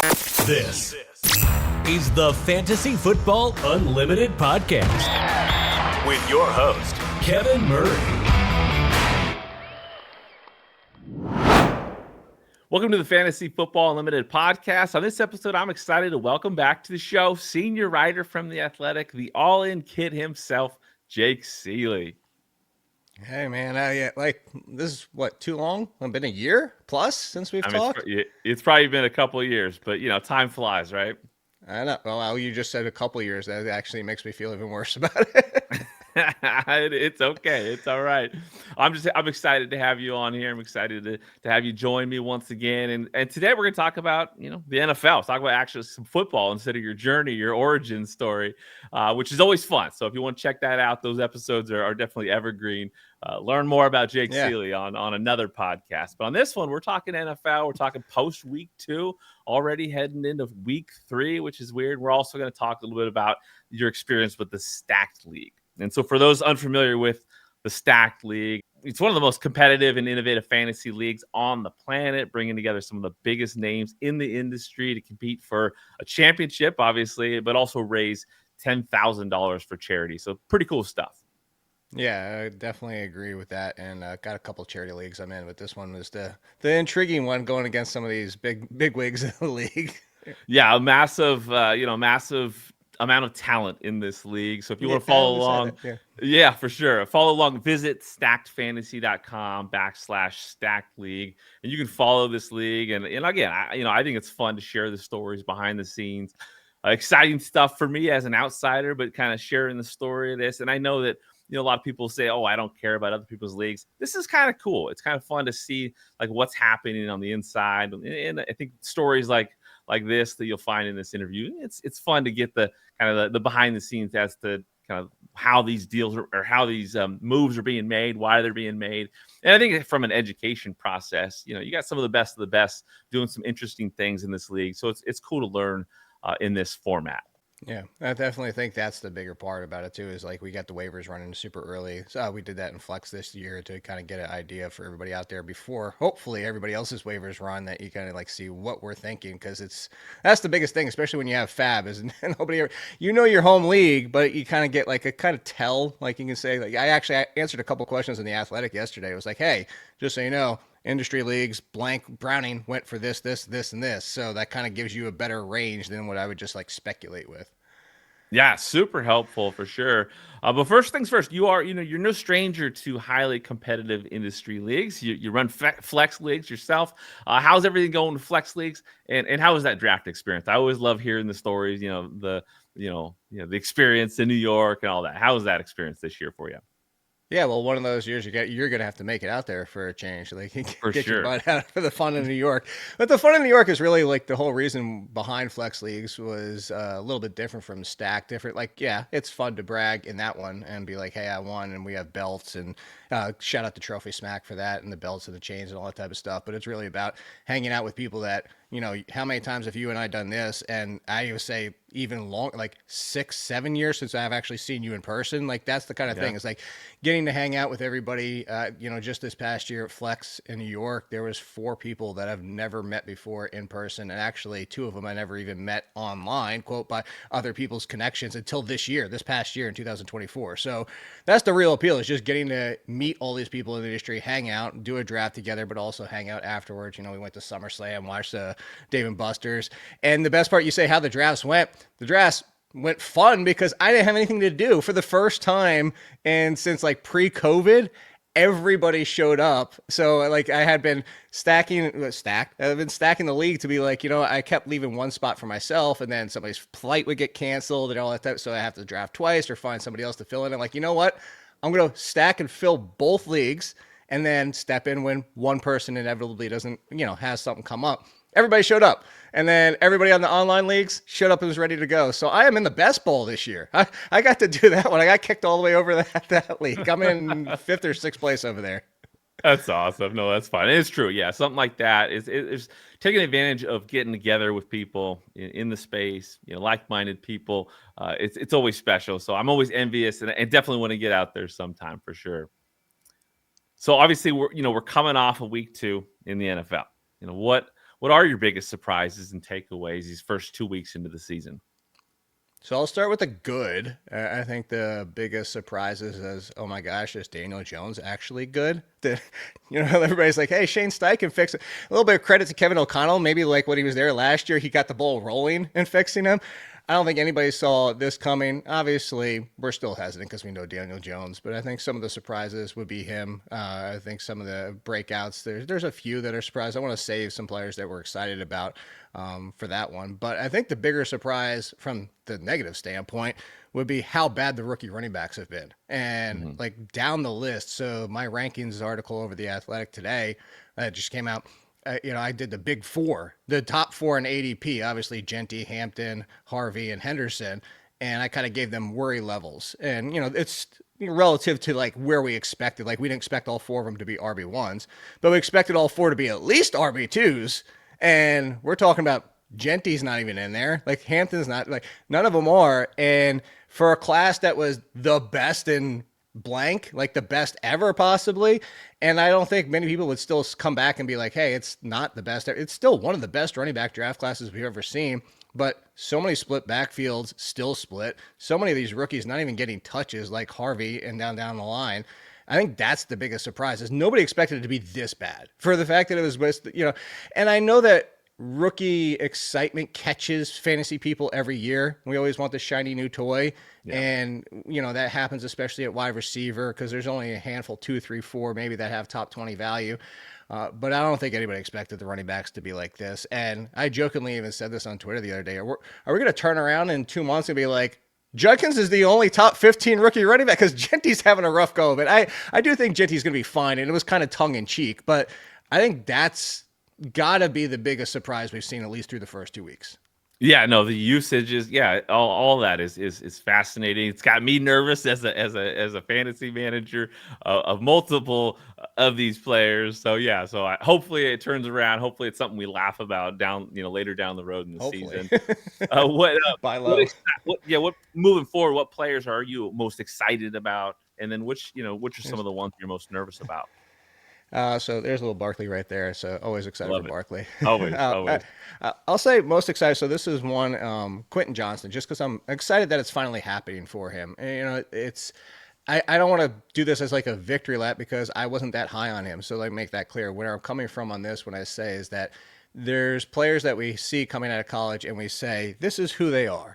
This is the Fantasy Football Unlimited podcast with your host, Kevin Murray. Welcome to the Fantasy Football Unlimited podcast. On this episode, I'm excited to welcome back to the show senior writer from The Athletic, the all-in kid himself, Jake Ciely. Hey, man, this is what, too long? It's been a year plus since we've talked? It's probably been a couple of years, but, time flies, right? I know. Well, you just said a couple of years. That actually makes me feel even worse about it. It's okay. It's all right. I'm excited to have you on here. I'm excited to have you join me once again. And today we're going to talk about, the NFL. Talk about actually some football instead of your journey, your origin story, which is always fun. So if you want to check that out, those episodes are definitely evergreen. Learn more about Jake Ciely on another podcast. But on this one, we're talking NFL. We're talking post week 2, already heading into week 3, which is weird. We're also going to talk a little bit about your experience with the Stacked League. And so for those unfamiliar with the Stacked League, it's one of the most competitive and innovative fantasy leagues on the planet, bringing together some of the biggest names in the industry to compete for a championship, obviously, but also raise $10,000 for charity. So pretty cool stuff. Yeah, I definitely agree with that. And got a couple of charity leagues I'm in, but this one was the intriguing one going against some of these big wigs in the league. Yeah, a massive amount of talent in this league. So if you want to follow along, for sure. Follow along, visit stackedfantasy.com/stacked league. And you can follow this league. And again, I think it's fun to share the stories behind the scenes. Exciting stuff for me as an outsider, but kind of sharing the story of this. And I know that, a lot of people say, oh, I don't care about other people's leagues. This is kind of cool. It's kind of fun to see like what's happening on the inside. And I think stories like this that you'll find in this interview, it's fun to get the kind of the behind the scenes as to kind of how these deals or how these moves are being made, why they're being made. And I think from an education process, you got some of the best doing some interesting things in this league. So it's cool to learn in this format. Yeah, I definitely think that's the bigger part about it too, is like we got the waivers running super early. So we did that in Flex this year to kind of get an idea for everybody out there before hopefully everybody else's waivers run, that you kind of like see what we're thinking, because that's the biggest thing, especially when you have Fab, is nobody ever, your home league, but you kind of get like a kind of tell, like you can say, like I answered a couple questions in The Athletic yesterday. It was like, hey, just so you know, industry leagues, blank Browning went for this, and this. So that kind of gives you a better range than what I would just like speculate with. Yeah, super helpful for sure. But first things first, you're no stranger to highly competitive industry leagues. You run flex leagues yourself. How's everything going with flex leagues, and how was that draft experience? I always love hearing the stories. The experience in New York and all that. How was that experience this year for you? Yeah, well, one of those years you're gonna have to make it out there for a change. Like get sure. your butt out for the fun in New York. But the fun in New York is really like the whole reason behind flex leagues was a little bit different from stack. Different, like it's fun to brag in that one and be like, hey, I won, and we have belts, and shout out to Trophy Smack for that, and the belts and the chains and all that type of stuff. But it's really about hanging out with people that, how many times have you and I done this? And I would say even long, like 6-7 years since I've actually seen you in person. Like that's the kind of thing. It's like getting to hang out with everybody. Just this past year at Flex in New York, there was 4 people that I've never met before in person, and actually 2 of them I never even met online, quote, by other people's connections until this past year in 2024. So that's the real appeal, is just getting to meet all these people in the industry, hang out, do a draft together, but also hang out afterwards. We went to SummerSlam, watched Dave & Buster's. And the best part, you say how the drafts went. The drafts went fun because I didn't have anything to do for the first time. And since like pre-COVID, everybody showed up. So like I had been I've been stacking the league to be like, I kept leaving one spot for myself, and then somebody's flight would get canceled and all that stuff. So I have to draft twice or find somebody else to fill in. And like, you know what? I'm going to stack and fill both leagues, and then step in when one person inevitably doesn't, has something come up. Everybody showed up, and then everybody on the online leagues showed up and was ready to go. So I am in the best bowl this year. I got to do that one. I got kicked all the way over that league. I'm in 5th or 6th place over there. That's awesome. No, that's fine. It's true. Yeah, something like that is taking advantage of getting together with people in the space, like-minded people. It's always special. So I'm always envious, and definitely want to get out there sometime for sure. So obviously we're coming off of week 2 in the NFL. What what are your biggest surprises and takeaways these first 2 weeks into the season? So I'll start with the good. I think the biggest surprises is, oh my gosh, is Daniel Jones actually good? Everybody's like, hey, Shane Steichen fix it. A little bit of credit to Kevin O'Connell. Maybe like when he was there last year, he got the ball rolling and fixing him. I don't think anybody saw this coming. Obviously, we're still hesitant because we know Daniel Jones, but I think some of the surprises would be him. I think some of the breakouts, there's a few that are surprised. I want to save some players that we're excited about for that one. But I think the bigger surprise from the negative standpoint would be how bad the rookie running backs have been. And like down the list. So my rankings article over The Athletic today just came out. I did the big four, the top four in ADP, obviously Genty, Hampton, Harvey, and Henderson. And I kind of gave them worry levels. And, it's relative to like where we expected. Like we didn't expect all four of them to be RB1s, but we expected all four to be at least RB2s. And we're talking about Genty's not even in there. Like Hampton's not, like none of them are. And for a class that was the best in blank, like the best ever possibly. And I don't think many people would still come back and be like, hey, it's not the best. It's still one of the best running back draft classes we've ever seen. But so many split backfields still split. So many of these rookies not even getting touches like Harvey and down the line. I think that's the biggest surprise is nobody expected it to be this bad for the fact that it was, and I know that rookie excitement catches fantasy people every year. We always want the shiny new toy. Yeah. And, that happens especially at wide receiver because there's only a handful, 2, 3, 4, maybe that have top 20 value. But I don't think anybody expected the running backs to be like this. And I jokingly even said this on Twitter the other day. Are we going to turn around in 2 months and be like, Judkins is the only top 15 rookie running back? Because Genty's having a rough go of it. I do think Genty's going to be fine. And it was kind of tongue in cheek. But I think that's gotta be the biggest surprise we've seen at least through the first 2 weeks. Yeah, no, the usage is all that is fascinating. It's got me nervous as a fantasy manager of multiple of these players. So hopefully it turns around. Hopefully it's something we laugh about later down the road in the season. What moving forward? What players are you most excited about? And then which are some of the ones you're most nervous about? So there's a little Barkley right there. So always excited for Barkley. Always. I'll say most excited. So this is one, Quentin Johnston, just because I'm excited that it's finally happening for him. And, I don't want to do this as like a victory lap because I wasn't that high on him. So let me make that clear. Where I'm coming from on this, when I say is that there's players that we see coming out of college and we say, this is who they are.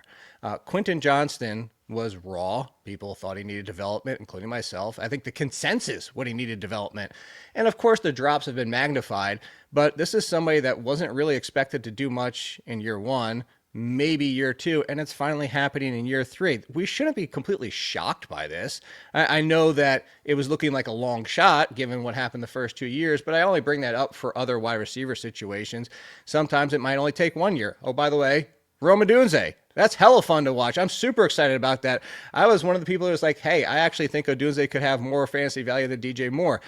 Quentin Johnston was raw. People thought he needed development, including myself. I think the consensus what he needed development. And of course the drops have been magnified, but this is somebody that wasn't really expected to do much in year one, maybe year two, and it's finally happening in year three. We shouldn't be completely shocked by this. I know that it was looking like a long shot given what happened the first 2 years, but I only bring that up for other wide receiver situations. Sometimes it might only take 1 year. Oh, by the way, Rome Odunze. That's hella fun to watch. I'm super excited about that. I was one of the people who was like, hey, I actually think Odunze could have more fantasy value than DJ Moore.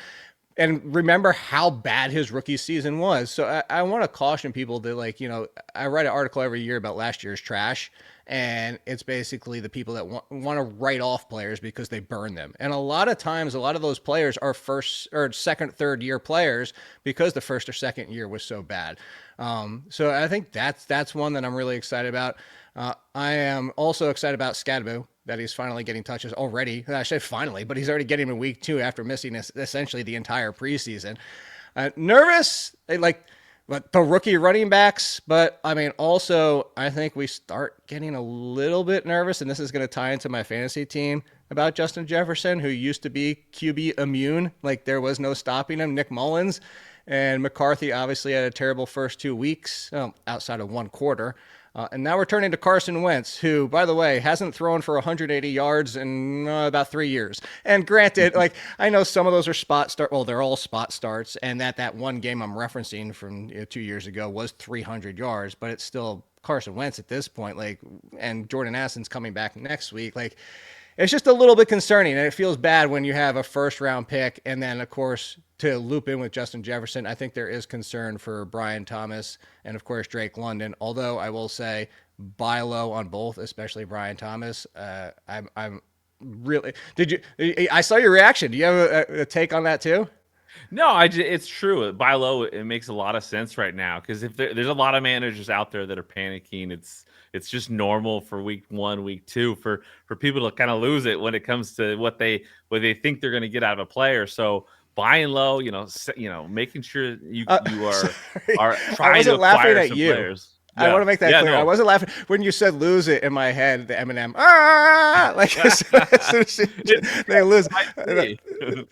And remember how bad his rookie season was. So I want to caution people that, I write an article every year about last year's trash. And it's basically the people that want to write off players because they burn them. And a lot of times, a lot of those players are first or second, third year players because the first or second year was so bad. So I think that's one that I'm really excited about. I am also excited about Scadaboo, that he's finally getting touches already. I say finally, but he's already getting him in week 2 after missing essentially the entire preseason. Nervous, but the rookie running backs, but also I think we start getting a little bit nervous, and this is going to tie into my fantasy team, about Justin Jefferson, who used to be QB immune. Like there was no stopping him. Nick Mullins and McCarthy obviously had a terrible first 2 weeks, outside of one quarter. And now we're turning to Carson Wentz, who, by the way, hasn't thrown for 180 yards in about 3 years. And granted, I know some of those are spot start. Well, they're all spot starts. And that one game I'm referencing from 2 years ago was 300 yards, but it's still Carson Wentz at this point. And Jordan Addison's coming back next week. It's just a little bit concerning, and it feels bad when you have a first-round pick, and then, of course, to loop in with Justin Jefferson, I think there is concern for Brian Thomas and, of course, Drake London. Although I will say, buy low on both, especially Brian Thomas. I'm really. I saw your reaction. Do you have a take on that too? No, it's true. Buy low, it makes a lot of sense right now because if there's a lot of managers out there that are panicking, it's just normal for week 1, week 2 for people to kind of lose it when it comes to what they think they're going to get out of a player. So buying low, making sure you Sorry, are I trying to wasn't laughing acquire at some you. players. I Yeah, want to make that yeah, clear. I no, wasn't laughing when you said "lose it" in my head. The Eminem, like as soon as they lose, me.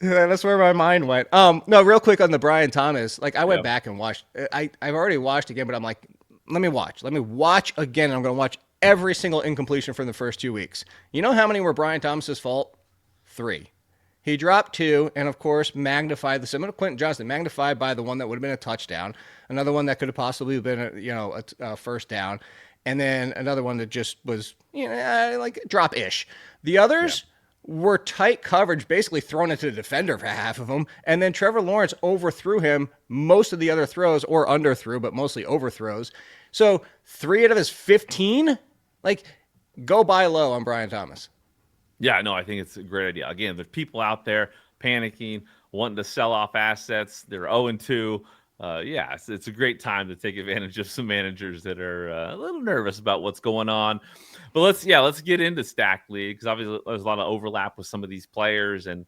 that's where my mind went. No, real quick on the Brian Thomas. Like I went Yeah. back and watched. I've already watched again, but I'm like, let me watch again. And I'm going to watch every single incompletion from the first 2 weeks. You know how many were Brian Thomas's fault? 3. He dropped 2, and of course, magnified the similar to Quentin Johnston, magnified by the one that would have been a touchdown, another one that could have possibly been a first down, and then another one that just was like drop-ish. The others were tight coverage, basically thrown into the defender for half of them, and then Trevor Lawrence overthrew him most of the other throws, or underthrew, but mostly overthrows. So 3 out of his 15, like go buy low on Brian Thomas. Yeah, no, I think it's a great idea. Again, there's people out there panicking, wanting to sell off assets. They're 0-2. Yeah, it's a great time to take advantage of some managers that are a little nervous about what's going on. But let's get into stack league because obviously there's a lot of overlap with some of these players. And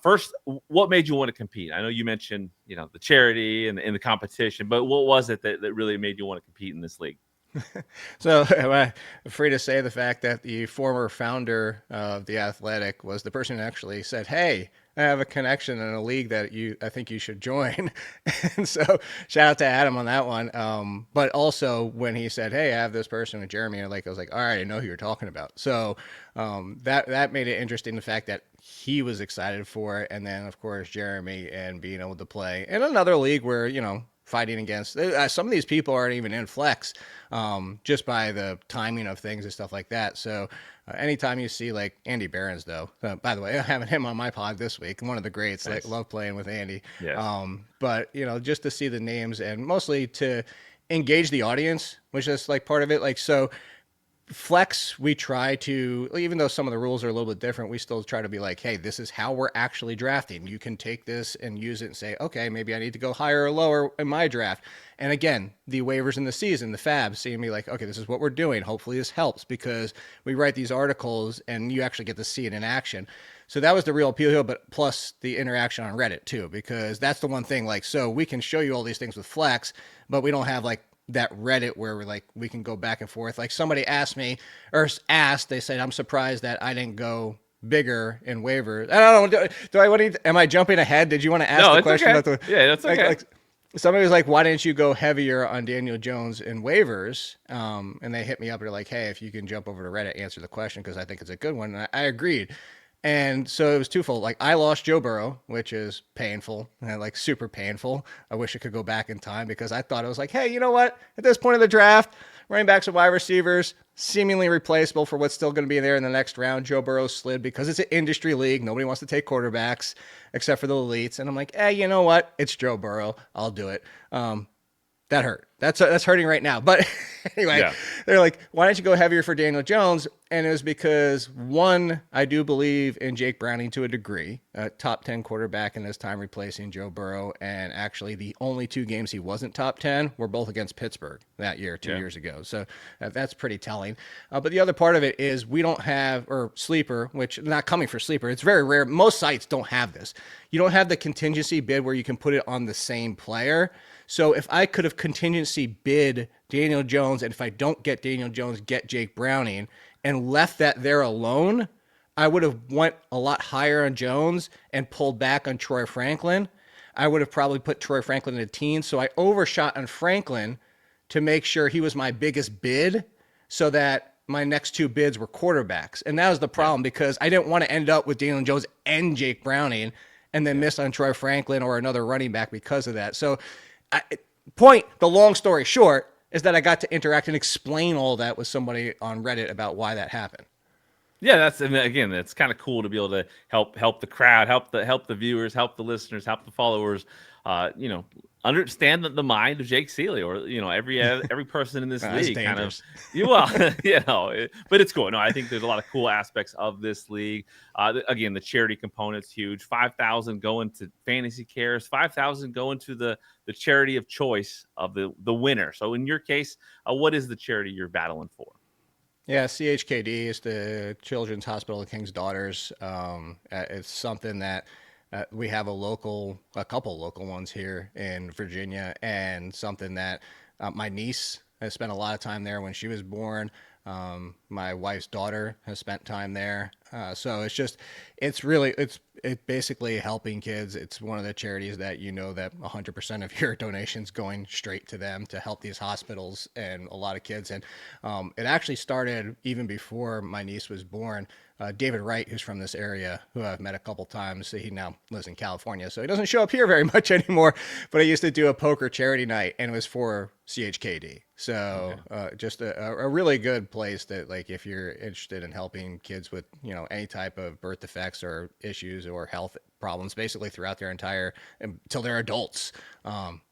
first, what made you want to compete? I know you mentioned the charity and the competition, but what was it that really made you want to compete in this league? So I'm free to say the fact that the former founder of The Athletic was the person who actually said, hey, I have a connection in a league that I think you should join. And so shout out to Adam on that one. But also when he said, hey, I have this person with Jeremy, I was like, all right, I know who you're talking about. So that made it interesting, the fact that he was excited for it. And then, of course, Jeremy and being able to play in another league where, fighting against some of these people aren't even in flex, just by the timing of things and stuff like that. So anytime you see like Andy Behrens, though, by the way, I'm having him on my pod this week, one of the greats. Nice. Like, love playing with Andy. Yes. But just to see the names and mostly to engage the audience, which is like part of it. Like, so flex, we try to, even though some of the rules are a little bit different, we still try to be like, hey, this is how we're actually drafting. You can take this and use it and say, okay, maybe I need to go higher or lower in my draft. And again, the waivers in the season, the fab, seeing me like, okay, this is what we're doing. Hopefully this helps, because we write these articles and you actually get to see it in action. So that was the real appeal here, but plus the interaction on Reddit too, because that's the one thing, like, so we can show you all these things with flex, but we don't have like that Reddit where we can go back and forth. Like somebody asked, they said, I'm surprised that I didn't go bigger in waivers. I don't know. Am I jumping ahead? Did you want to ask the question okay. about Yeah, that's okay. Like, somebody was like, why didn't you go heavier on Daniel Jones in waivers? And they hit me up. They're like, hey, if you can jump over to Reddit, answer the question, because I think it's a good one. And I agreed. And so it was twofold. Like, I lost Joe Burrow, which is painful, and like super painful. I wish I could go back in time, because I thought it was like, hey, you know what? At this point of the draft, running backs and wide receivers, seemingly replaceable for what's still going to be there in the next round. Joe Burrow slid because it's an industry league. Nobody wants to take quarterbacks except for the elites. And I'm like, hey, you know what? It's Joe Burrow. I'll do it. That hurt. That's hurting right now. But anyway, They're like, why don't you go heavier for Daniel Jones? And it was because, one, I do believe in Jake Browning to a degree, a top 10 quarterback in his time replacing Joe Burrow. And actually the only 2 games he wasn't top 10 were both against Pittsburgh that year, 2 years ago. So that's pretty telling. But the other part of it is we don't have, or Sleeper, which, not coming for Sleeper, it's very rare. Most sites don't have this. You don't have the contingency bid where you can put it on the same player. So if I could have contingency bid Daniel Jones, and if I don't get Daniel Jones, get Jake Browning, and left that there alone, I would have went a lot higher on Jones and pulled back on Troy Franklin. I would have probably put Troy Franklin in the teens. So I overshot on Franklin to make sure he was my biggest bid, so that my next 2 bids were quarterbacks. And that was the problem, because I didn't want to end up with Daniel Jones and Jake Browning and then miss on Troy Franklin or another running back because of that. So the long story short is that I got to interact and explain all that with somebody on Reddit about why that happened. Yeah, that's kind of cool to be able to help the crowd, help the viewers, help the listeners, help the followers, understand the mind of Jake Ciely, or every person in this That's league kind of. dangerous. But it's cool. No, I think there's a lot of cool aspects of this league. Again, the charity component's huge. 5,000 going to Fantasy Cares, 5,000 going to the charity of choice of the winner. So in your case, what is the charity you're battling for? Yeah, CHKD is the Children's Hospital of King's Daughters. It's something that we have a couple local ones here in Virginia, and something that my niece has spent a lot of time there when she was born. My wife's daughter has spent time there. So it's basically helping kids. It's one of the charities that that 100% of your donations going straight to them to help these hospitals and a lot of kids. And it actually started even before my niece was born. David Wright, who's from this area, who I've met a couple times, he now lives in California, so he doesn't show up here very much anymore. But I used to do a poker charity night, and it was for CHKD. So just a really good place that, like, if you're interested in helping kids with any type of birth defects or issues or health problems, basically throughout their entire until they're adults.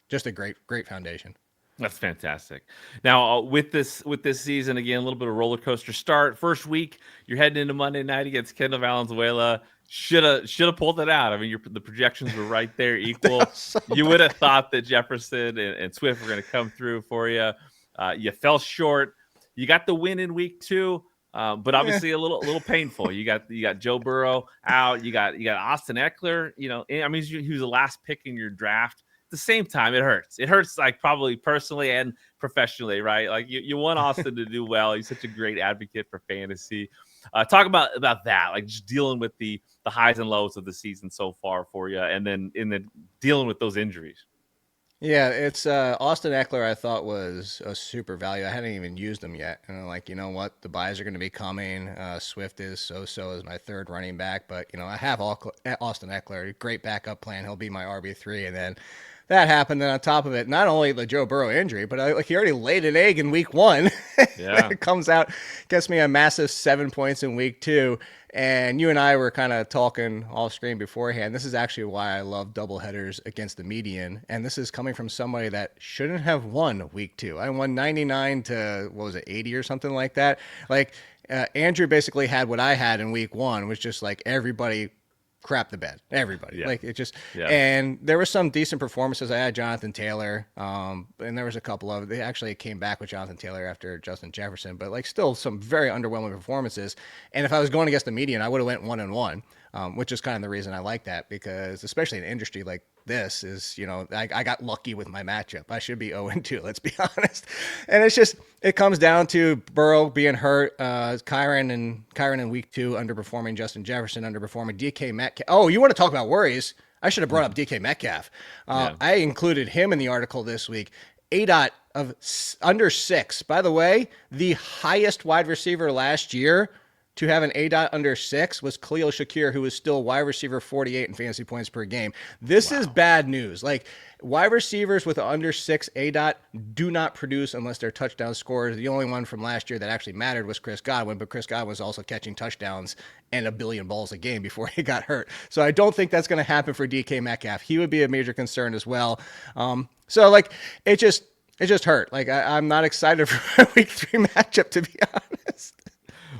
Just a great foundation. That's fantastic. Now, with this season, again, a little bit of roller coaster start. First week, you're heading into Monday night against Kendall Valenzuela. Should have pulled it out. I mean, the projections were right there, equal. You would have thought that Jefferson and Swift were going to come through for you. You fell short. You got the win in week 2, but obviously a little painful. You got Joe Burrow out. You got Austin Eckler. I mean, he was the last pick in your draft. At the same time, it hurts. It hurts, like, probably personally and professionally, right? Like, you want Austin to do well. He's such a great advocate for fantasy. Talk about that, like, just dealing with the highs and lows of the season so far for you, and then dealing with those injuries. Yeah, it's Austin Eckler. I thought was a super value. I hadn't even used him yet, and I'm like, you know what? The buys are going to be coming. Swift is so as my third running back, but I have Austin Eckler, great backup plan. He'll be my RB3, and then that happened. And on top of it, not only the Joe Burrow injury, but he already laid an egg in week 1. Yeah, it comes out, gets me a massive 7 points in week 2. And you and I were kind of talking off screen beforehand. This is actually why I love doubleheaders against the median. And this is coming from somebody that shouldn't have won week 2. I won 99 to, 80 or something like that. Like, Andrew basically had what I had in week 1, was just like everybody crap the bed. Everybody. Yeah. Like, it just, and there were some decent performances. I had Jonathan Taylor, and there was a couple of, they actually came back with Jonathan Taylor after Justin Jefferson, but like still some very underwhelming performances. And if I was going against the median, I would have went 1-1, which is kind of the reason I like that, because especially in an industry like this is, I got lucky with my matchup. I should be 0-2, let's be honest. And it comes down to Burrow being hurt, Kyron in week 2 underperforming, Justin Jefferson underperforming, DK Metcalf. Oh, you want to talk about worries? I should have brought up DK Metcalf. I included him in the article this week. ADOT of under 6. By the way, the highest wide receiver last year to have an ADOT under 6 was Khalil Shakir, who was still wide receiver 48 in fantasy points per game. This is bad news. Like, wide receivers with under 6 ADOT do not produce unless they're touchdown scorers. The only one from last year that actually mattered was Chris Godwin, but Chris Godwin was also catching touchdowns and 1 billion balls a game before he got hurt. So I don't think that's going to happen for DK Metcalf. He would be a major concern as well. So like, it just hurt. Like, I'm not excited for a week 3 matchup, to be honest.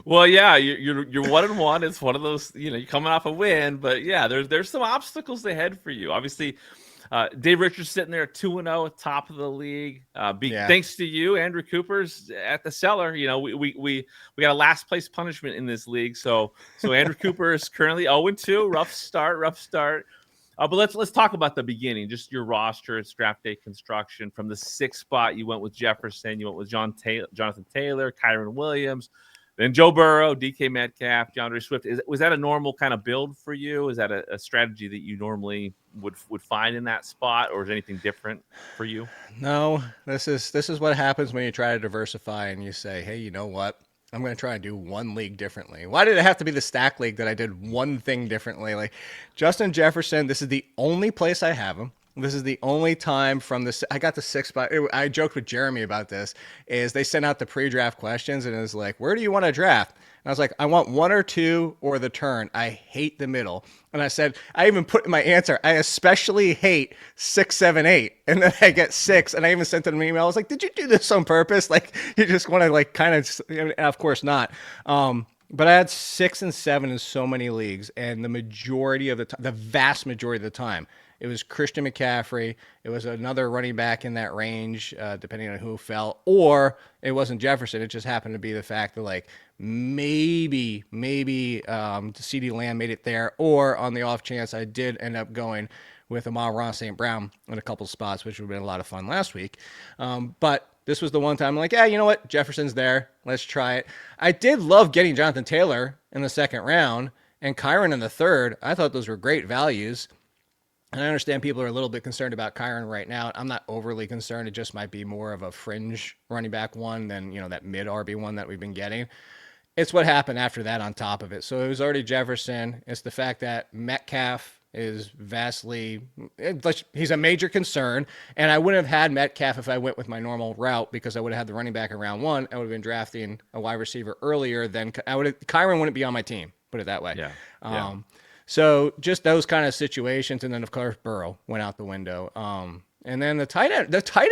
Well, yeah, you're 1-1. It's one of those, you're coming off a win, but yeah, there's some obstacles ahead for you. Obviously, Dave Richards sitting there at 2-0 at top of the league. Thanks to you, Andrew Cooper's at the cellar. We got a last place punishment in this league. So Andrew Cooper is currently 0-2. Rough start. But let's talk about the beginning, just your roster. It's draft day construction. From the 6th spot, you went with Jefferson. You went with Jonathan Taylor, Kyron Williams. Then Joe Burrow, DK Metcalf, DeAndre Swift. Was that a normal kind of build for you? Is that a strategy that you normally would find in that spot, or is anything different for you? No, this is what happens when you try to diversify and you say, hey, you know what? I'm going to try and do one league differently. Why did it have to be the stack league that I did one thing differently? Like, Justin Jefferson, this is the only place I have him. This is the only time from this. I got the 6th spot. I joked with Jeremy about this. Is they sent out the pre-draft questions and it was like, where do you want to draft? And I was like, I want 1 or 2 or the turn. I hate the middle. And I said, I even put in my answer, I especially hate 6, 7, 8. And then I get 6. And I even sent them an email. I was like, did you do this on purpose? Like, you just want to like kind of, of course not. But I had 6 and 7 in so many leagues. And the majority of the time, the vast majority of the time, it was Christian McCaffrey. It was another running back in that range, depending on who fell. Or it wasn't Jefferson. It just happened to be the fact that, like, maybe CeeDee Lamb made it there. Or on the off chance, I did end up going with Amon-Ra St. Brown in a couple spots, which would have been a lot of fun last week. But this was the one time I'm like, yeah, you know what? Jefferson's there. Let's try it. I did love getting Jonathan Taylor in the 2nd round and Kyron in the 3rd. I thought those were great values. And I understand people are a little bit concerned about Kyron right now. I'm not overly concerned. It just might be more of a fringe running back one than, that mid RB one that we've been getting. It's what happened after that on top of it. So it was already Jefferson. It's the fact that Metcalf is he's a major concern. And I wouldn't have had Metcalf if I went with my normal route because I would have had the running back in round 1. I would have been drafting a wide receiver earlier than Kyron wouldn't be on my team, put it that way. Yeah. So just those kind of situations, and then of course Burrow went out the window. And then the tight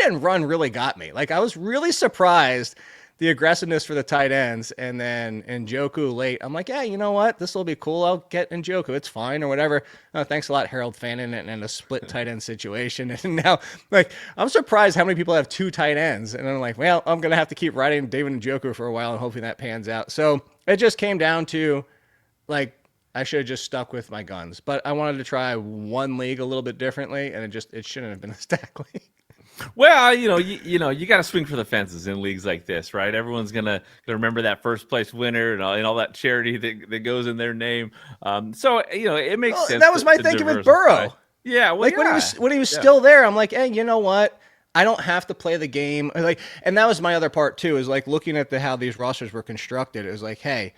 end run really got me. Like I was really surprised the aggressiveness for the tight ends, and then Njoku late. I'm like, yeah, you know what? This will be cool. I'll get Njoku. It's fine or whatever. Thanks a lot, Harold Fannin, and a split tight end situation. And now, like, I'm surprised how many people have 2 tight ends. And I'm like, well, I'm gonna have to keep riding David Njoku for a while and hoping that pans out. So it just came down to, like, I should have just stuck with my guns, but I wanted to try one league a little bit differently, and it shouldn't have been a stack league. Well, you got to swing for the fences in leagues like this, right? Everyone's gonna remember that first place winner and all that charity that goes in their name. So it makes sense. That was my thinking with Burrow. Yeah, well, like when he was still there, I'm like, hey, you know what? I don't have to play the game. Like, and that was my other part too. Is like looking at how these rosters were constructed. It was like, hey,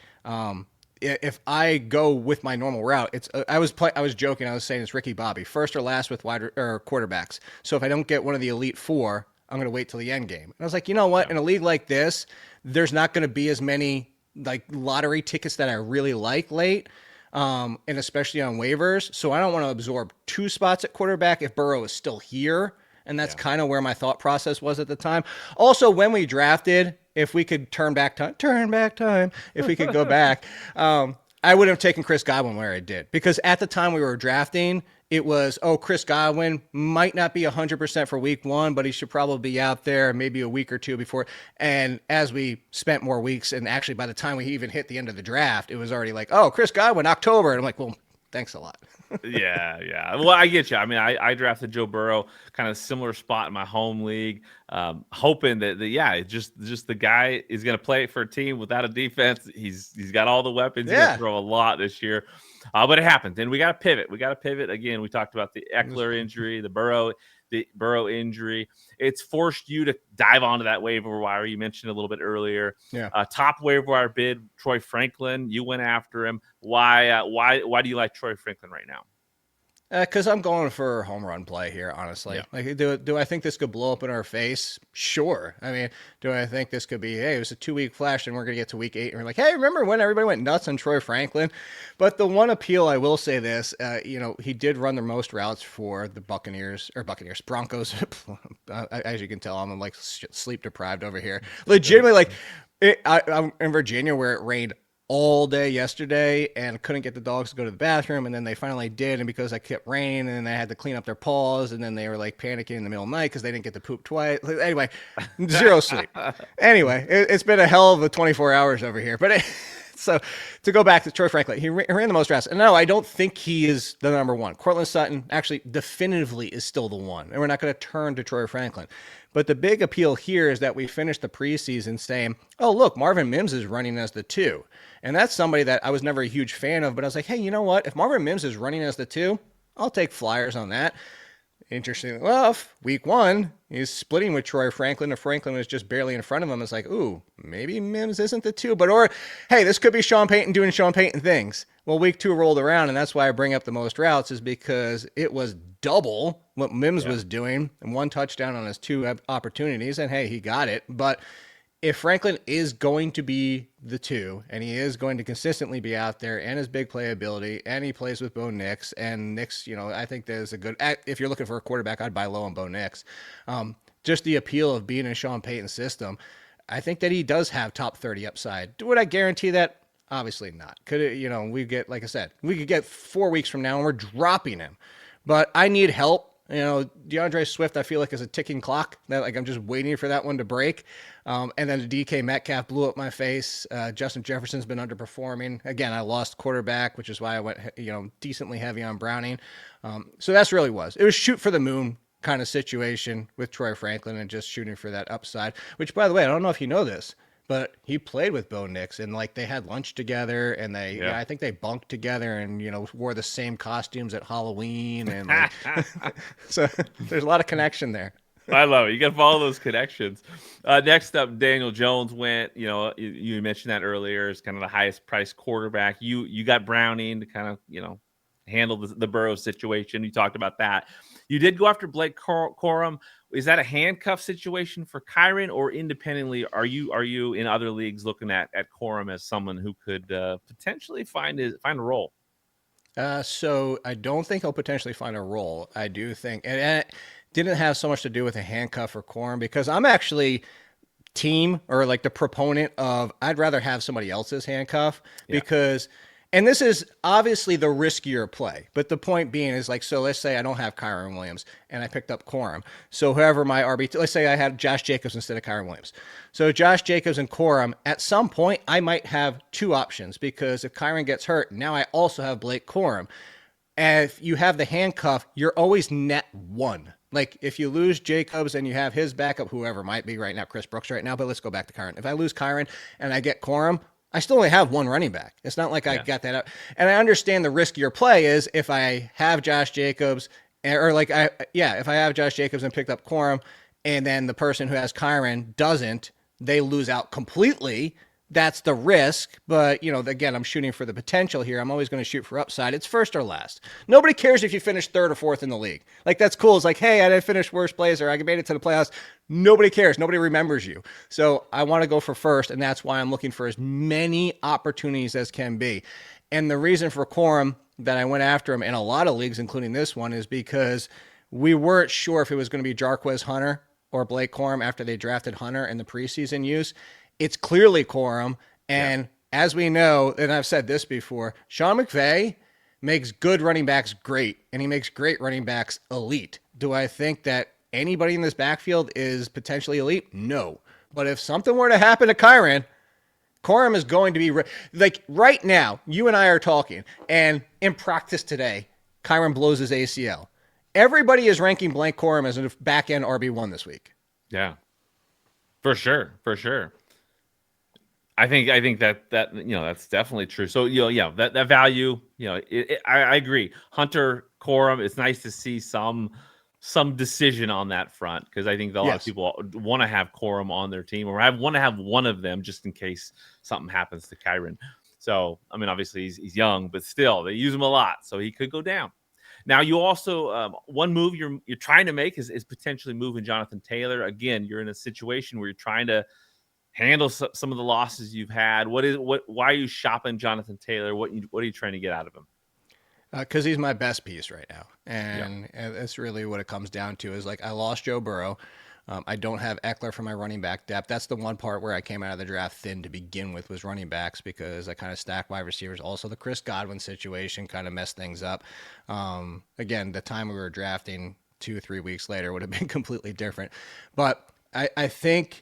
if I go with my normal route, I was joking. I was saying it's Ricky Bobby, first or last with wide or quarterbacks. So if I don't get one of the elite 4, I'm going to wait till the end game. And I was like, you know what? In a league like this, there's not going to be as many like lottery tickets that I really like late, and especially on waivers. So I don't want to absorb 2 spots at quarterback if Burrow is still here. And that's kind of where my thought process was at the time. Also, when we drafted, if we could turn back time, if we could go back, I would have taken Chris Godwin where I did. Because at the time we were drafting, it was, Chris Godwin might not be 100% for week 1, but he should probably be out there maybe a week or 2 before. And as we spent more weeks, and actually by the time we even hit the end of the draft, it was already like, Chris Godwin, October. And I'm like, well, thanks a lot. Yeah. Well, I get you. I mean, I drafted Joe Burrow, kind of similar spot in my home league, hoping that just the guy is going to play for a team without a defense. He's got all the weapons. He's going to throw a lot this year, but it happened. And we got to pivot. Again. We talked about the Eckler injury, the Burrow injury. It's forced you to dive onto that waiver wire you mentioned a little bit earlier. Yeah. Top waiver wire bid, Troy Franklin. You went after him. Why do you like Troy Franklin right now? Because I'm going for home run play here, honestly. Yeah. Like, do I think this could blow up in our face? Sure. I mean, do I think this could be, hey, it was a 2-week flash and we're going to get to week 8 and we're like, hey, remember when everybody went nuts on Troy Franklin? But the one appeal, I will say this, he did run the most routes for the Broncos. As you can tell, I'm like sleep deprived over here. Legitimately, I'm in Virginia where it rained all day yesterday and couldn't get the dogs to go to the bathroom, and then they finally did, and because I kept raining, and then they had to clean up their paws, and then they were like panicking in the middle of the night because they didn't get to poop twice. Anyway, 0 sleep. Anyway, it's been a hell of a 24 hours over here. But so to go back to Troy Franklin, he ran the most routes. And no, I don't think he is the number 1. Cortland Sutton actually definitively is still the 1, and we're not going to turn to Troy Franklin. But the big appeal here is that we finished the preseason saying, oh, look, Marvin Mims is running as the 2. And that's somebody that I was never a huge fan of, but I was like, hey, you know what? If Marvin Mims is running as the 2, I'll take flyers on that. Interesting. Well, week 1, he's splitting with Troy Franklin. If Franklin was just barely in front of him, it's like, ooh, maybe Mims isn't the 2. Or, hey, this could be Sean Payton doing Sean Payton things. Well, week 2 rolled around, and that's why I bring up the most routes, is because it was double what Mims was doing, and 1 touchdown on his 2 opportunities, and hey, he got it. But if Franklin is going to be the 2, and he is going to consistently be out there, and his big playability, and he plays with Bo Nix, and Nix, I think there's a good, if you're looking for a quarterback, I'd buy low on Bo Nix. Just the appeal of being in Sean Payton's system, I think that he does have top 30 upside. Would I guarantee that? Obviously not. Could it, we get, like I said, we could get 4 weeks from now and we're dropping him. But I need help. DeAndre Swift, I feel like, is a ticking clock. That, like, I'm just waiting for that one to break. And then the DK Metcalf blew up my face. Justin Jefferson's been underperforming. Again, I lost quarterback, which is why I went, decently heavy on Browning. So that's really was. It was shoot for the moon kind of situation with Troy Franklin and just shooting for that upside, which, by the way, I don't know if you know this, but he played with Bo Nix, and like they had lunch together, and I think they bunked together, and wore the same costumes at Halloween, and like, so there's a lot of connection there. I love it. You got to follow those connections. Next up, Daniel Jones went. You mentioned that earlier. Is kind of the highest priced quarterback. You got Browning to kind of handle the Burrow situation. You talked about that. You did go after Blake Corum. Is that a handcuff situation for Kyren, or independently, are you in other leagues looking at Corum as someone who could potentially find a role? So I don't think he'll potentially find a role. I do think, and it didn't have so much to do with a handcuff or Corum, because I'm actually team, or like the proponent of, I'd rather have somebody else's handcuff, because, and this is obviously the riskier play, but the point being is, like, so let's say I don't have Kyren Williams and I picked up Corum. So whoever my RB, let's say I had Josh Jacobs instead of Kyren Williams. So Josh Jacobs and Corum, at some point I might have 2 options, because if Kyren gets hurt, now I also have Blake Corum. And if you have the handcuff, you're always net 1. Like, if you lose Jacobs and you have his backup, whoever might be right now, Chris Brooks right now, but let's go back to Kyren. If I lose Kyren and I get Corum, I still only have 1 running back. It's not like I got that out. And I understand the riskier play is if I have Josh Jacobs, if I have Josh Jacobs and picked up Corum, and then the person who has Kyren doesn't, they lose out completely. That's the risk. But, again, I'm shooting for the potential here. I'm always going to shoot for upside. It's first or last. Nobody cares if you finish 3rd or 4th in the league. Like, that's cool. It's like, hey, I didn't finish worst place, or I made it to the playoffs. Nobody cares. Nobody remembers you. So I want to go for first, and that's why I'm looking for as many opportunities as can be. And the reason for Corum that I went after him in a lot of leagues, including this one, is because we weren't sure if it was going to be Jarquez Hunter or Blake Corum after they drafted Hunter in the preseason use. It's clearly Corum, and as we know, and I've said this before, Sean McVay makes good running backs great, and he makes great running backs elite. Do I think that anybody in this backfield is potentially elite? No. But if something were to happen to Kyren, Corum is going to be like, right now, you and I are talking, and in practice today, Kyren blows his ACL. Everybody is ranking Blake Corum as a back-end RB1 this week. Yeah, for sure. I think that that's definitely true. So that value, I agree. Hunter, Corum, it's nice to see some decision on that front, because I think a lot of people want to have Corum on their team, or want to have one of them just in case something happens to Kyren. So I mean, obviously he's young, but still they use him a lot, so he could go down. Now you also one move you're trying to make is potentially moving Jonathan Taylor. Again, you're in a situation where you're trying to handle some of the losses you've had. Why are you shopping Jonathan Taylor? What are you trying to get out of him? Because he's my best piece right now. And that's really what it comes down to, is like, I lost Joe Burrow. I don't have Eckler for my running back depth. That's the one part where I came out of the draft thin to begin with, was running backs, because I kind of stacked wide receivers. Also, the Chris Godwin situation kind of messed things up. Again, the time we were drafting 2 or 3 weeks later would have been completely different. But I think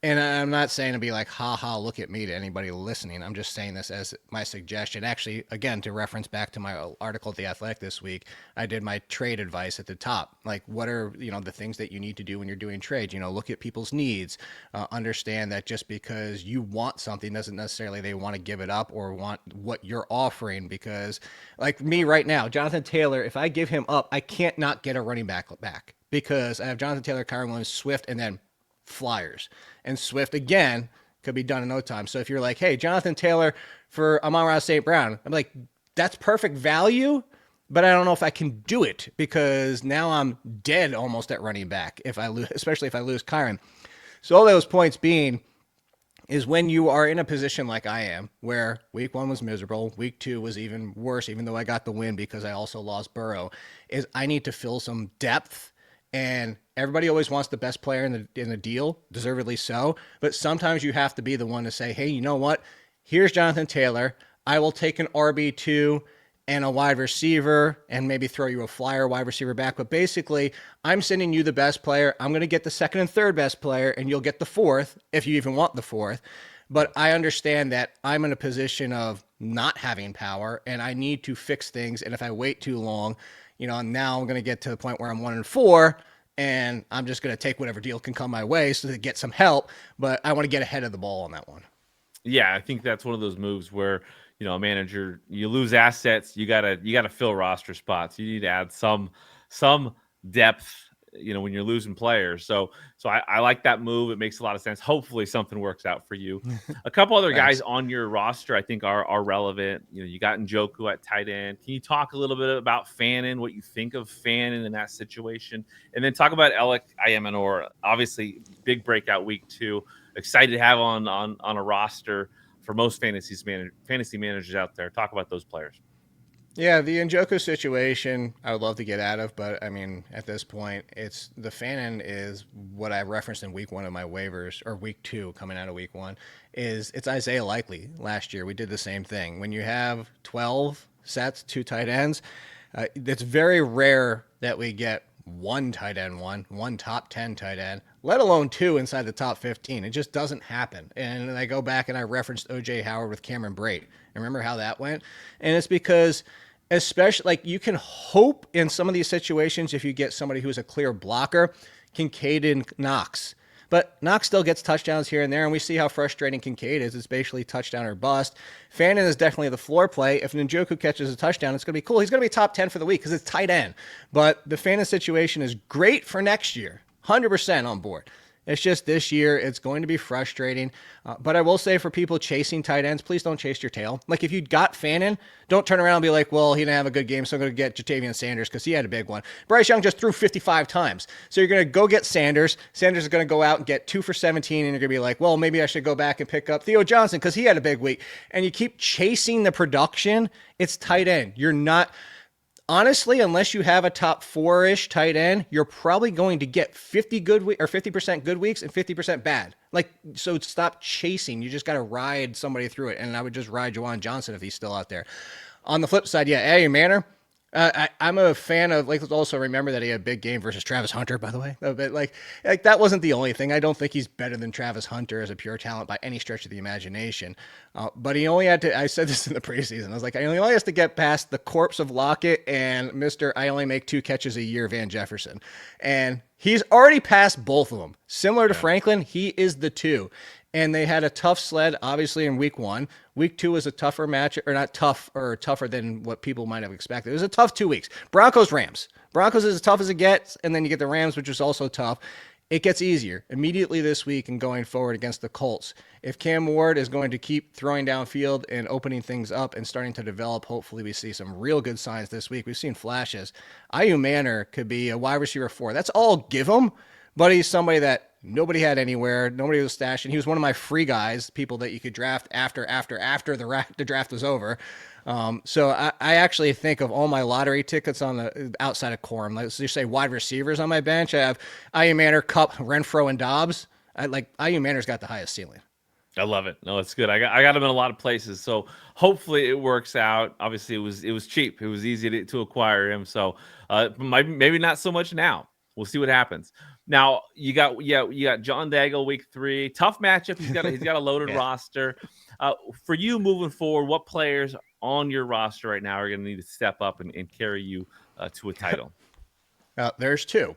And I'm not saying to be like, ha ha, look at me to anybody listening. I'm just saying this as my suggestion. Actually, again, to reference back to my article at The Athletic this week, I did my trade advice at the top. Like, what are, the things that you need to do when you're doing trades? Look at people's needs. Understand that just because you want something doesn't necessarily they want to give it up or want what you're offering. Because, like me right now, Jonathan Taylor, if I give him up, I can't not get a running back because I have Jonathan Taylor, Kyren Williams, Swift, and then Flyers. And Swift, again, could be done in no time. So if you're like, hey, Jonathan Taylor for Amon-Ra St. Brown, I'm like, that's perfect value, but I don't know if I can do it because now I'm dead almost at running back if I lose, especially if I lose Kyren. So all those points being is when you are in a position like I am, where week 1 was miserable, week 2 was even worse, even though I got the win because I also lost Burrow, is I need to fill some depth. And everybody always wants the best player in the deal, deservedly so. But sometimes you have to be the one to say, hey, you know what? Here's Jonathan Taylor. I will take an RB2 and a wide receiver and maybe throw you a flyer wide receiver back. But basically, I'm sending you the best player. I'm going to get the second and third best player, and you'll get the fourth if you even want the fourth. But I understand that I'm in a position of not having power, and I need to fix things. And if I wait too long, now I'm going to get to the point where I'm 1-4, and I'm just going to take whatever deal can come my way so to get some help. But I want to get ahead of the ball on that one. Yeah, I think that's one of those moves where, a manager, you lose assets, you gotta fill roster spots. You need to add some depth, when you're losing players. So I like that move. It makes a lot of sense. Hopefully something works out for you. A couple other guys on your roster I think are relevant. You got Njoku at tight end. Can you talk a little bit about Fannin, what you think of Fannin in that situation? And then talk about Alec Ayamanor. Obviously, big breakout week 2. Excited to have on a roster for most fantasy managers out there. Talk about those players. Yeah, the Njoku situation, I would love to get out of, but I mean, at this point, it's the Fannin is what I referenced in week 1 of my waivers, or week 2 coming out of week 1, it's Isaiah Likely. Last year, we did the same thing. When you have 12 sets, 2 tight ends, it's very rare that we get one tight end, one top 10 tight end, let alone 2 inside the top 15. It just doesn't happen. And I go back and I referenced OJ Howard with Cameron Brate. And remember how that went? And it's because, especially, like, you can hope in some of these situations if you get somebody who's a clear blocker, Kincaid and Knox. But Knox still gets touchdowns here and there, and we see how frustrating Kincaid is. It's basically touchdown or bust. Fannin is definitely the floor play. If Njoku catches a touchdown, it's going to be cool. He's going to be top 10 for the week because it's tight end. But the Fannin situation is great for next year. 100% on board. It's just this year, it's going to be frustrating. But I will say for people chasing tight ends, please don't chase your tail. Like, if you got Fannin, don't turn around and be like, well, he didn't have a good game, so I'm going to get Jatavian Sanders because he had a big one. Bryce Young just threw 55 times. So you're going to go get Sanders. Sanders is going to go out and get 2 for 17, and you're going to be like, well, maybe I should go back and pick up Theo Johnson because he had a big week. And you keep chasing the production. It's tight end. You're not... Honestly, unless you have a top 4-ish tight end, you're probably going to get 50% good weeks and 50% bad. Like, so stop chasing. You just got to ride somebody through it. And I would just ride Juwan Johnson if he's still out there. On the flip side, yeah, Eddie Manor. I'm a fan of, like, let's also remember that he had a big game versus Travis Hunter, by the way. But like that wasn't the only thing. I don't think he's better than Travis Hunter as a pure talent by any stretch of the imagination. But he only had to, I said this in the preseason, I was like, he only has to get past the corpse of Lockett and Mr. I only make 2 catches a year Van Jefferson. And he's already passed both of them. Similar to Franklin, he is the 2. And they had a tough sled, obviously, in week 1. Week 2 was a tougher match, or not tough, or tougher than what people might have expected. It was a tough 2 weeks. Broncos, Broncos is as tough as it gets, and then you get the Rams, which is also tough. It gets easier immediately this week and going forward against the Colts. If Cam Ward is going to keep throwing downfield and opening things up and starting to develop, hopefully we see some real good signs this week. We've seen flashes. Ayu Manor could be a wide receiver 4. That's all I'll give him, but he's somebody that nobody had anywhere. Nobody was stashing. He was one of my free guys, people that you could draft after the draft was over. So I actually think of all my lottery tickets on the outside of Corum. Let's just say wide receivers on my bench. I have Ayu Manor, Kupp, Renfro, and Dobbs. Ayu Manor's got the highest ceiling. I love it. No, it's good. I got him in a lot of places, so hopefully it works out. Obviously, it was cheap. It was easy to acquire him. So maybe not so much now. We'll see what happens. Now you got John Daigle week 3, tough matchup. He's got a loaded roster. For you moving forward, what players on your roster right now are going to need to step up and carry you to a title? There's 2.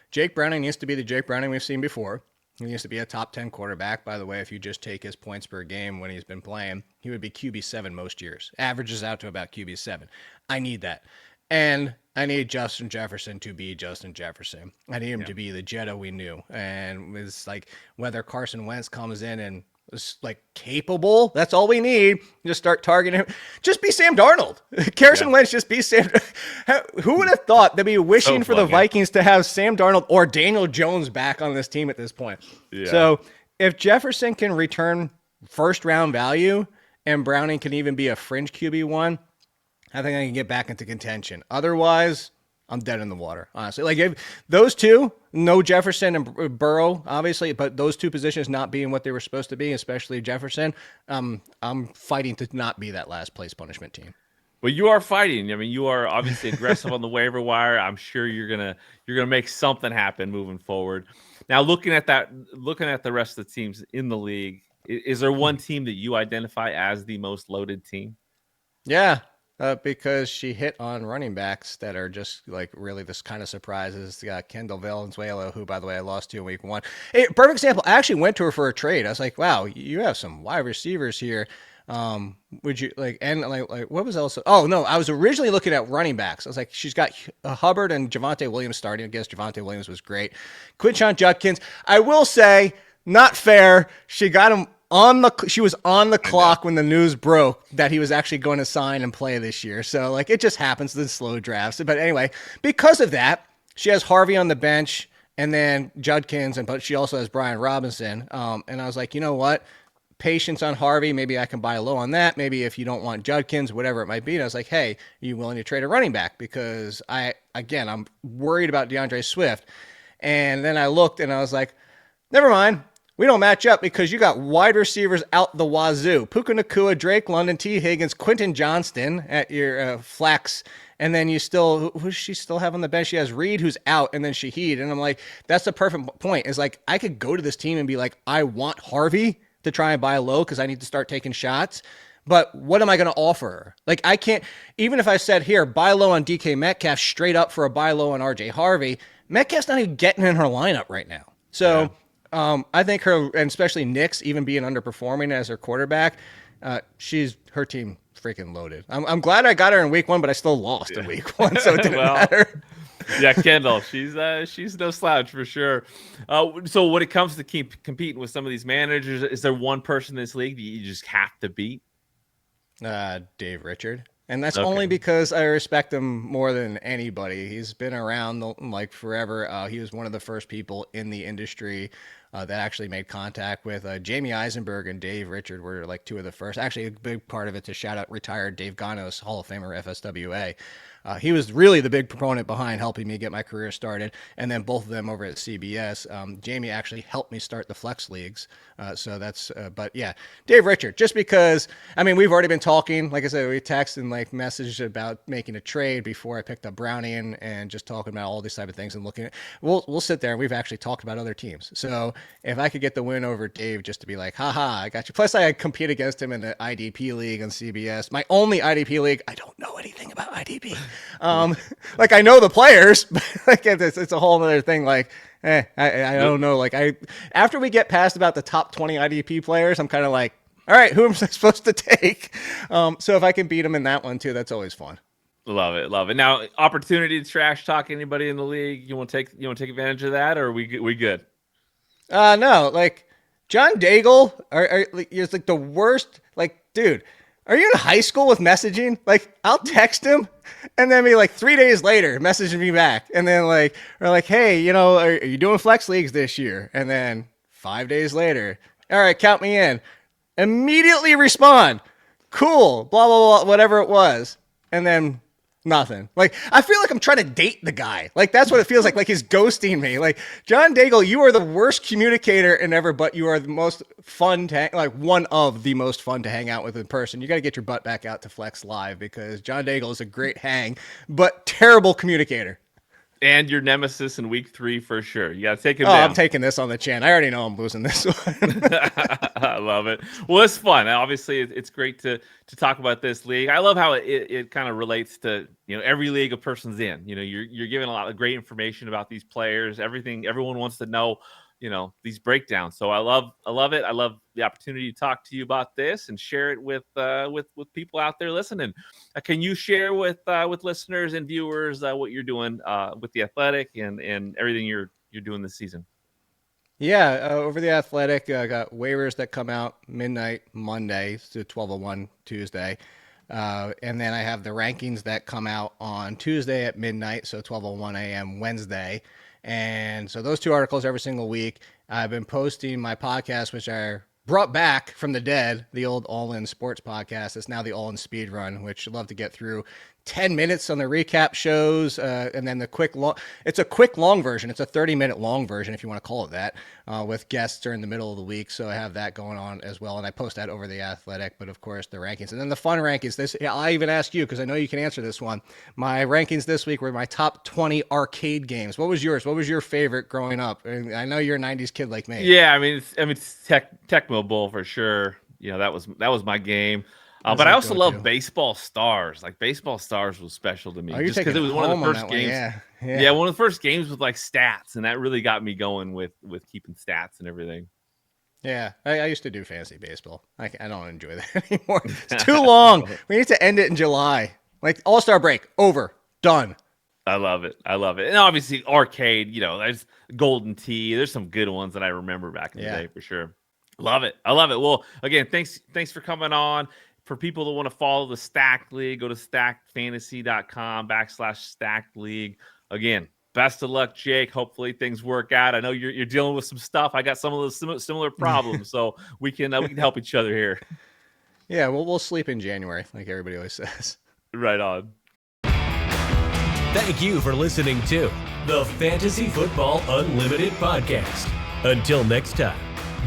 Jake Browning needs to be the Jake Browning we've seen before. He needs to be a top 10 quarterback. By the way, if you just take his points per game when he's been playing, he would be QB7 most years. Averages out to about QB7. I need that. And I need Justin Jefferson to be Justin Jefferson. I need him to be the Jetta we knew. And it's like whether Carson Wentz comes in and is like capable, that's all we need. Just start targeting him. Just be Sam Darnold. Carson Wentz, just be Sam. Who would have thought they'd be wishing for the Vikings to have Sam Darnold or Daniel Jones back on this team at this point? Yeah. So if Jefferson can return first round value and Browning can even be a fringe QB1, I think I can get back into contention. Otherwise, I'm dead in the water, honestly. Like if those 2, no Jefferson and Burrow, obviously, but those 2 positions not being what they were supposed to be, especially Jefferson, I'm fighting to not be that last place punishment team. Well, you are fighting. I mean, you are obviously aggressive on the waiver wire. I'm sure you're gonna make something happen moving forward. Now, looking at the rest of the teams in the league, is there one team that you identify as the most loaded team? Yeah. Because she hit on running backs that are just like really this kind of surprises. Kendall Valenzuela, who, by the way, I lost to in week 1. Hey, perfect example. I actually went to her for a trade. I was like, wow, you have some wide receivers here. Would you like, and like what was also, oh no, I was originally looking at running backs. I was like, she's got Hubbard and Javonte Williams starting. I guess Javonte Williams was great. Quinshon Judkins, I will say, not fair. She got him she was on the clock when the news broke that he was actually going to sign and play this year. So like it just happens in slow drafts. But anyway, because of that, she has Harvey on the bench and then Judkins, but she also has Brian Robinson. And I was like, you know what? Patience on Harvey. Maybe I can buy low on that. Maybe if you don't want Judkins, whatever it might be. And I was like, hey, are you willing to trade a running back? Because I'm worried about DeAndre Swift. And then I looked and I was like, never mind. We don't match up because you got wide receivers out the wazoo. Puka Nacua, Drake London, T. Higgins, Quentin Johnston at your flex. And then you still, who does she still have on the bench? She has Reed, who's out, and then Shaheed. And I'm like, that's the perfect point. Is like, I could go to this team and be like, I want Harvey to try and buy low because I need to start taking shots. But what am I going to offer her? Like, I can't, even if I said, here, buy low on DK Metcalf straight up for a buy low on RJ Harvey, Metcalf's not even getting in her lineup right now. So, I think her, and especially Nick's, even being underperforming as her quarterback, her team freaking loaded. I'm glad I got her in week 1, but I still lost in week 1, so it didn't matter. Yeah, Kendall, she's no slouch for sure. So when it comes to competing with some of these managers, is there one person in this league that you just have to beat? Dave Richard. And that's only because I respect him more than anybody. He's been around like forever. He was one of the first people in the industry that actually made contact with Jamie Eisenberg and Dave Richard were like 2 of the first. Actually, a big part of it to shout out retired Dave Ganos, Hall of Famer FSWA. He was really the big proponent behind helping me get my career started. And then both of them over at CBS. Jamie actually helped me start the flex leagues. So that's, but yeah, Dave Richard, just because, I mean, we've already been talking, like I said, we texted and like messaged about making a trade before I picked up Brownie and just talking about all these type of things and looking at, we'll sit there and we've actually talked about other teams. So if I could get the win over Dave just to be like, haha, I got you. Plus I compete against him in the IDP league on CBS, my only IDP league. I don't know anything about IDP. Like I know the players, but like it's a whole other thing. Like, I don't know. Like after we get past about the top 20 IDP players, I'm kind of like, all right, who am I supposed to take? So if I can beat them in that one too, that's always fun. Love it. Now, opportunity to trash talk anybody in the league. You want to take advantage of that, or are we good? No, like John Daigle is like the worst. Like, dude, are you in high school with messaging? Like, I'll text him and then be like 3 days later messaging me back. And then like, we're like, hey, are you doing flex leagues this year? And then 5 days later, all right, count me in. Immediately respond. Cool, blah, blah, blah, whatever it was. And then nothing. Like, I feel like I'm trying to date the guy. Like, that's what it feels like he's ghosting me. Like, John Daigle, you are the worst communicator ever, but you are the most fun to, one of the most fun to hang out with in person. You got to get your butt back out to Flex Live because John Daigle is a great hang, but terrible communicator. And your nemesis in week 3 for sure. You got to take him Oh, down. I'm taking this on the chin. I already know I'm losing this one. I love it. Well, it's fun. Obviously, it's great to talk about this league. I love how it kind of relates to every league a person's in. You're giving a lot of great information about these players. Everyone wants to know these breakdowns. So I love it. I love the opportunity to talk to you about this and share it with people out there listening. Can you share with listeners and viewers what you're doing with the Athletic and everything you're doing this season? Yeah, over the Athletic, I got waivers that come out midnight Monday to 12:01 Tuesday. And then I have the rankings that come out on Tuesday at midnight, so 12:01 a.m. Wednesday. And so those 2 articles every single week. I've been posting my podcast, which I brought back from the dead, the old All In Sports podcast. It's now the All In Speed Run, which I'd love to get through 10 minutes on the recap shows, and then it's a quick long version. It's a 30-minute long version, if you want to call it that, with guests during the middle of the week. So I have that going on as well, and I post that over the Athletic, but of course the rankings. And then the fun rankings. I even asked you, because I know you can answer this one. My rankings this week were my top 20 arcade games. What was yours? What was your favorite growing up? And I know you're a 90s kid like me. Yeah, it's Tecmo Bowl for sure. That was my game. But I also love Baseball Stars. Like Baseball Stars was special to me, just because it was one of the first games. Yeah, one of the first games with like stats, and that really got me going with keeping stats and everything. Yeah, I used to do fantasy baseball. I don't enjoy that anymore. It's too long. We need to end it in July. Like All-Star break, over, done. I love it. And obviously arcade, there's Golden Tee. There's some good ones that I remember back in the day for sure. Love it. I love it. Well, again, thanks for coming on. For people that want to follow the Stacked League, go to stackedfantasy.com/Stacked League. Again, best of luck, Jake. Hopefully things work out. I know you're dealing with some stuff. I got some of those similar problems, so we can help each other here. Yeah, we'll sleep in January, like everybody always says. Right on. Thank you for listening to the Fantasy Football Unlimited podcast. Until next time,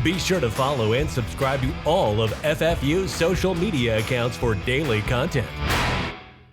be sure to follow and subscribe to all of FFU's social media accounts for daily content.